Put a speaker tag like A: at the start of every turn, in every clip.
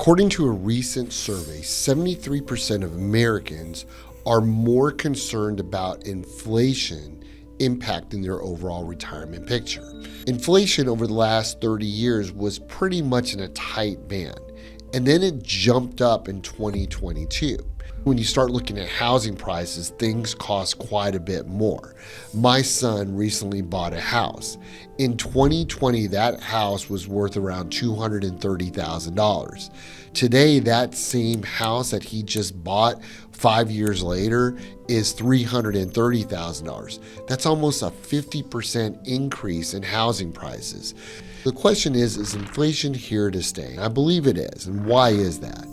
A: According to a recent survey, 73% of Americans are more concerned about inflation impacting their overall retirement picture. Inflation over the last 30 years was pretty much in a tight band, and then it jumped up in 2022. When you start looking at housing prices, things cost quite a bit more. My son recently bought a house. In 2020, that house was worth around $230,000. Today, that same house that he just bought 5 years later is $330,000. That's almost a 50% increase in housing prices. The question is inflation here to stay? I believe it is. And why is that?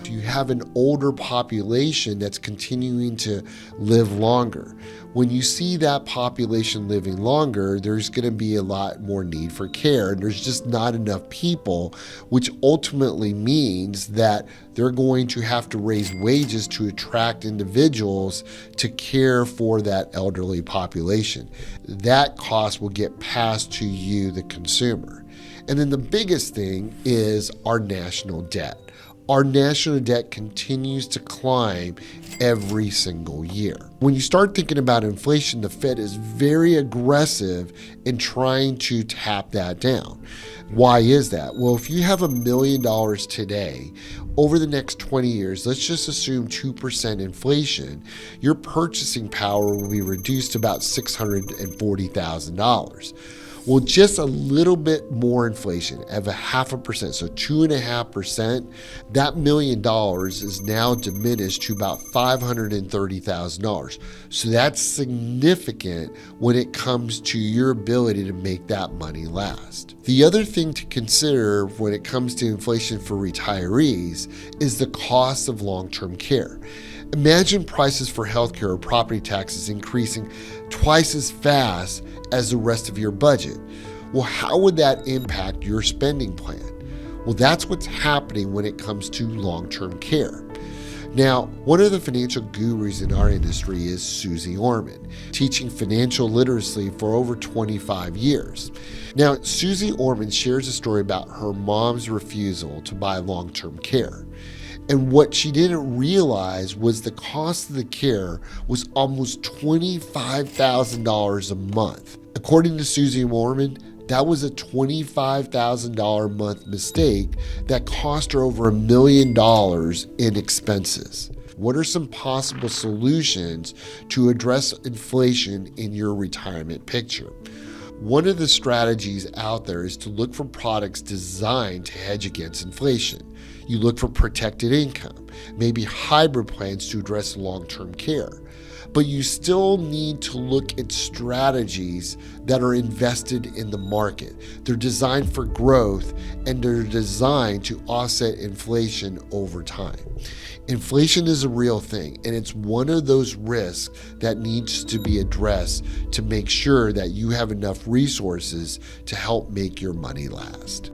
A: You have an older population that's continuing to live longer. When you see that population living longer, there's going to be a lot more need for care, and there's just not enough people, which ultimately means that they're going to have to raise wages to attract individuals to care for that elderly population. That cost will get passed to you, the consumer. And then the biggest thing is our national debt. Our national debt continues to climb every single year. When you start thinking about inflation, the Fed is very aggressive in trying to tap that down. Why is that? Well, if you have $1 million today, over the next 20 years, let's just assume 2% inflation, your purchasing power will be reduced to about $640,000. Well, just a little bit more inflation of 0.5%, so 2.5%, that $1 million is now diminished to about $530,000. So that's significant when it comes to your ability to make that money last. The other thing to consider when it comes to inflation for retirees is the cost of long-term care. Imagine prices for healthcare or property taxes increasing twice as fast as the rest of your budget. Well, how would that impact your spending plan? Well, that's what's happening when it comes to long-term care. Now, one of the financial gurus in our industry is Suzy Orman, teaching financial literacy for over 25 years. Now, Suzy Orman shares a story about her mom's refusal to buy long-term care. And what she didn't realize was the cost of the care was almost $25,000 a month. According to Suzy Orman, that was a $25,000 a month mistake that cost her over $1 million in expenses. What are some possible solutions to address inflation in your retirement picture? One of the strategies out there is to look for products designed to hedge against inflation. You look for protected income, maybe hybrid plans to address long-term care. But you still need to look at strategies that are invested in the market. They're designed for growth, and they're designed to offset inflation over time. Inflation is a real thing, and it's one of those risks that needs to be addressed to make sure that you have enough resources to help make your money last.